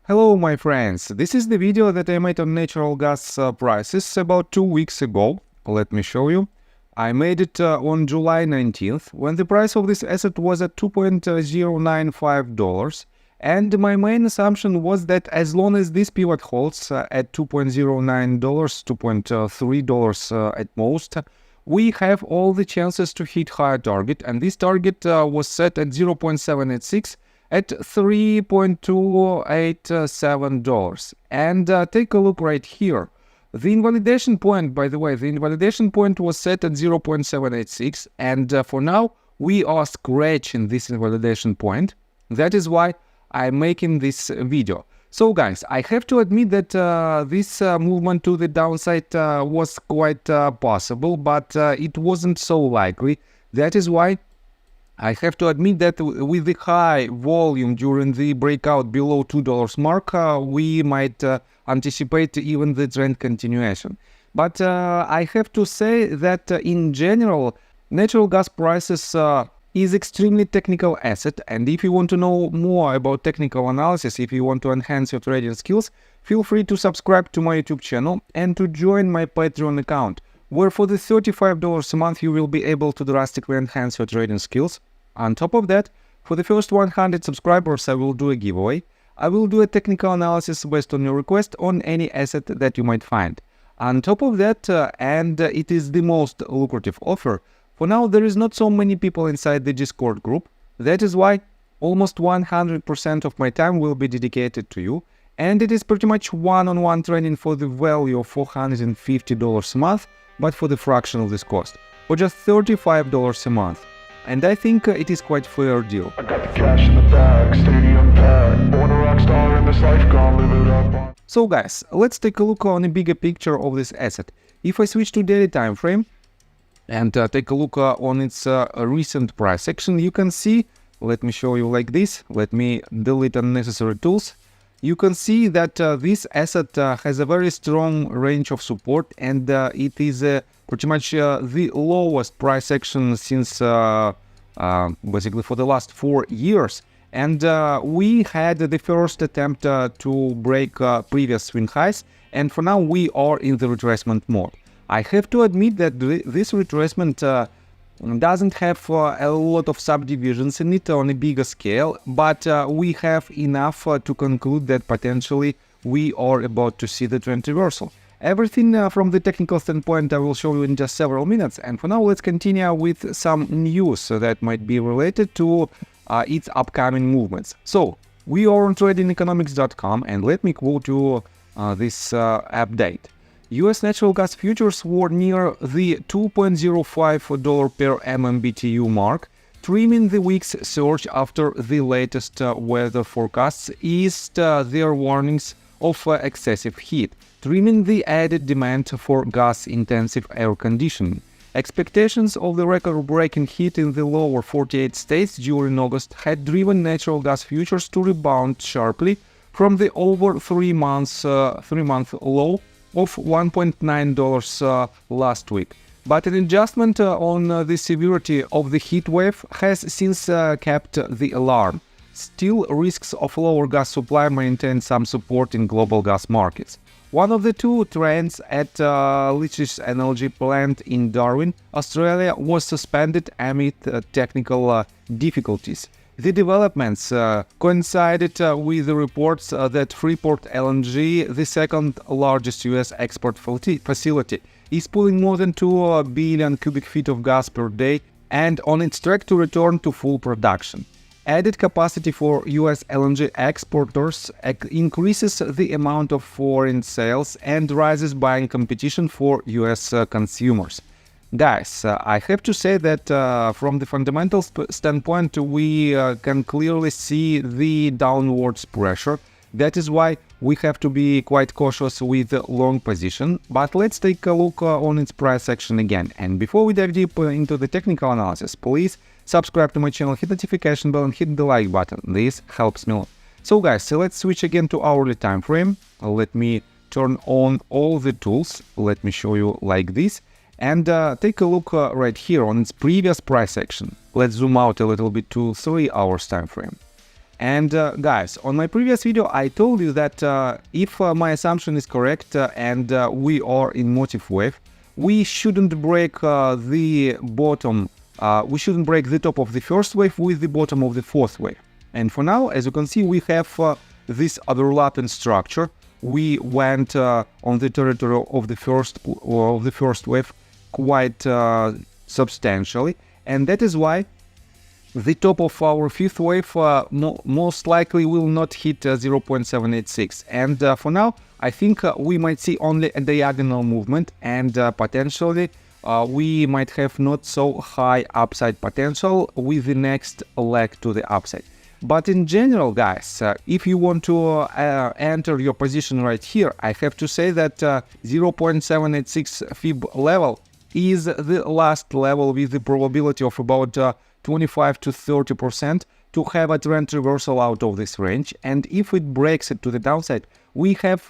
Hello my friends, this is the video that I made on natural gas prices about 2 weeks ago. Let me show you. I made it on July 19th when the price of this asset was at $2.095, and my main assumption was that as long as this pivot holds at $2.09, $2.3 at most, we have all the chances to hit higher target, and this target was set at 0.786 at $3.287. And take a look right here. The invalidation point, by the way, the invalidation point was set at 0.786, and for now we are scratching this invalidation point. That is why I'm making this video. So guys, I have to admit that this movement to the downside was quite possible, but it wasn't so likely. That is why I have to admit that with the high volume during the breakout below $2 mark, we might anticipate even the trend continuation. But I have to say that in general, natural gas prices is extremely technical asset, and if you want to know more about technical analysis, if you want to enhance your trading skills, feel free to subscribe to my YouTube channel and to join my Patreon account, where for the $35 a month you will be able to drastically enhance your trading skills. On top of that, for the first 100 subscribers I will do a giveaway. I will do a technical analysis based on your request on any asset that you might find. On top of that, and it is the most lucrative offer, for now there is not so many people inside the Discord group. That is why almost 100% of my time will be dedicated to you, and it is pretty much one-on-one training for the value of $450 a month, but for the fraction of this cost, for just $35 a month. And I think it is quite fair deal. I got the cash in the bag, stadium packed, born a rock star in this life, gonna live it up. So guys, let's take a look on a bigger picture of this asset. If I switch to daily time frame and take a look on its recent price action, you can see, let me show you like this, let me delete unnecessary tools. You can see that this asset has a very strong range of support, and it is pretty much the lowest price action since basically for the last 4 years. And we had the first attempt to break previous swing highs, and for now we are in the retracement mode. I have to admit that this retracement doesn't have a lot of subdivisions in it on a bigger scale, but we have enough to conclude that potentially we are about to see the trend reversal. Everything from the technical standpoint I will show you in just several minutes, and for now let's continue with some news that might be related to its upcoming movements. So we are on tradingeconomics.com, and let me quote you this update. US natural gas futures were near the $2.05 per MMBTU mark, trimming the week's surge after the latest weather forecasts eased their warnings of excessive heat, trimming the added demand for gas-intensive air conditioning. Expectations of the record-breaking heat in the lower 48 states during August had driven natural gas futures to rebound sharply from the over 3-month low of $1.9 last week. But an adjustment on the severity of the heat wave has since kept the alarm. Still, risks of lower gas supply maintain some support in global gas markets. One of the two trains at Leach's energy plant in Darwin, Australia, was suspended amid technical difficulties. The developments coincided with the reports that Freeport LNG, the second largest US export facility, is pulling more than 2 billion cubic feet of gas per day and on its track to return to full production. Added capacity for US LNG exporters increases the amount of foreign sales and raises buying competition for US consumers. Guys, I have to say that from the fundamental standpoint, we can clearly see the downwards pressure. That is why we have to be quite cautious with the long position. But let's take a look on its price action again. And before we dive deep into the technical analysis, please subscribe to my channel, hit the notification bell and hit the like button. This helps me a lot. So guys, let's switch again to hourly time frame. Let me turn on all the tools. Let me show you like this. And take a look right here on its previous price action. Let's zoom out a little bit to 3 hours time frame. And guys, on my previous video, I told you that if my assumption is correct and we are in motive wave, we shouldn't break the bottom, we shouldn't break the top of the first wave with the bottom of the fourth wave. And for now, as you can see, we have this overlapping structure. We went on the territory of the first wave quite substantially, and that is why the top of our fifth wave most likely will not hit 0.786. And for now, I think we might see only a diagonal movement, and potentially we might have not so high upside potential with the next leg to the upside. But in general, guys, if you want to enter your position right here, I have to say that 0.786 fib level is the last level with the probability of about 25 to 30% to have a trend reversal out of this range. And if it breaks it to the downside, we have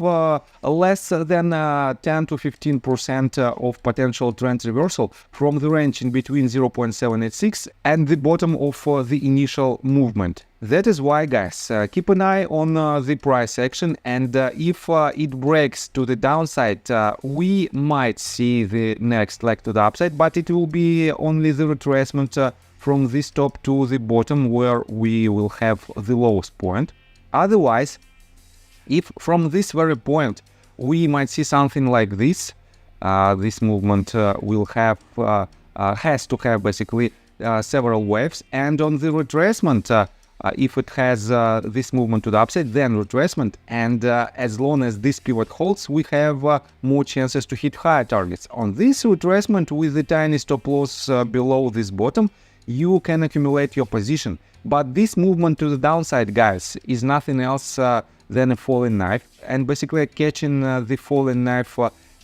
less than 10 to 15% of potential trend reversal from the range in between 0.786 and the bottom of the initial movement. That is why, guys, keep an eye on the price action, and if it breaks to the downside, we might see the next leg to the upside, but it will be only the retracement from this top to the bottom where we will have the lowest point. Otherwise, if from this very point we might see something like this, this movement will have has to have basically several waves, and on the retracement, if it has this movement to the upside, then retracement, and as long as this pivot holds, we have more chances to hit higher targets. On this retracement with the tiny stop loss below this bottom, you can accumulate your position. But this movement to the downside, guys, is nothing else than a falling knife, and basically catching the falling knife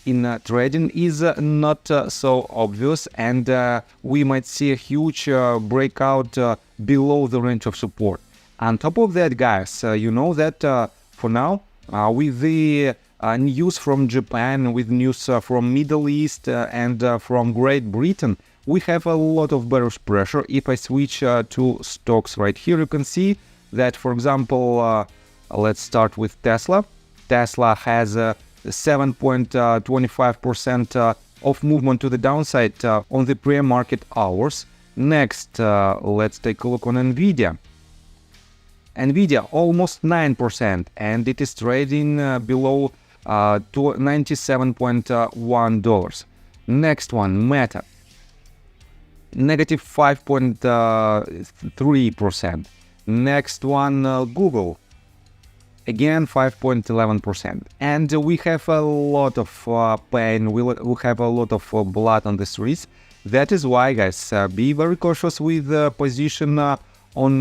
in trading is not so obvious, and we might see a huge breakout below the range of support. On top of that, guys, you know that for now, with the news from Japan, with news from Middle East and from Great Britain, we have a lot of bearish pressure. If I switch to stocks right here, you can see that, for example, let's start with Tesla. Tesla has 7.25% of movement to the downside on the pre-market hours. Next, let's take a look on Nvidia. Nvidia almost 9%, and it is trading below $97.1. Next one, Meta, negative 5.3%. Next one, Google, again 5.11%. And we have a lot of pain, we have a lot of blood on the streets. That is why, guys, be very cautious with position on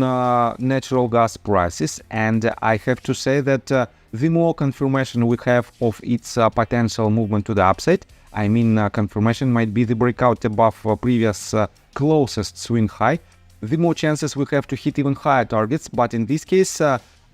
natural gas prices. And I have to say that the more confirmation we have of its potential movement to the upside, I mean confirmation might be the breakout above previous closest swing high, the more chances we have to hit even higher targets. But in this case,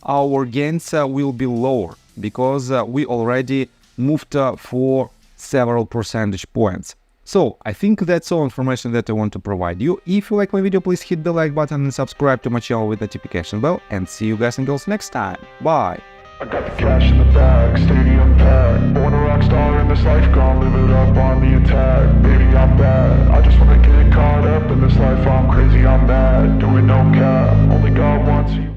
our gains will be lower because we already moved for several percentage points. So I think that's all information that I want to provide you. If you like my video, please hit the like button and subscribe to my channel with notification bell, and see you guys and girls next time. Bye! I got the cash in the bag, stadium packed. Born a rock star in this life, gone live it up on the attack. Baby, I'm bad, I just wanna get caught up in this life. I'm crazy, I'm mad, doing no cap. Only God wants you.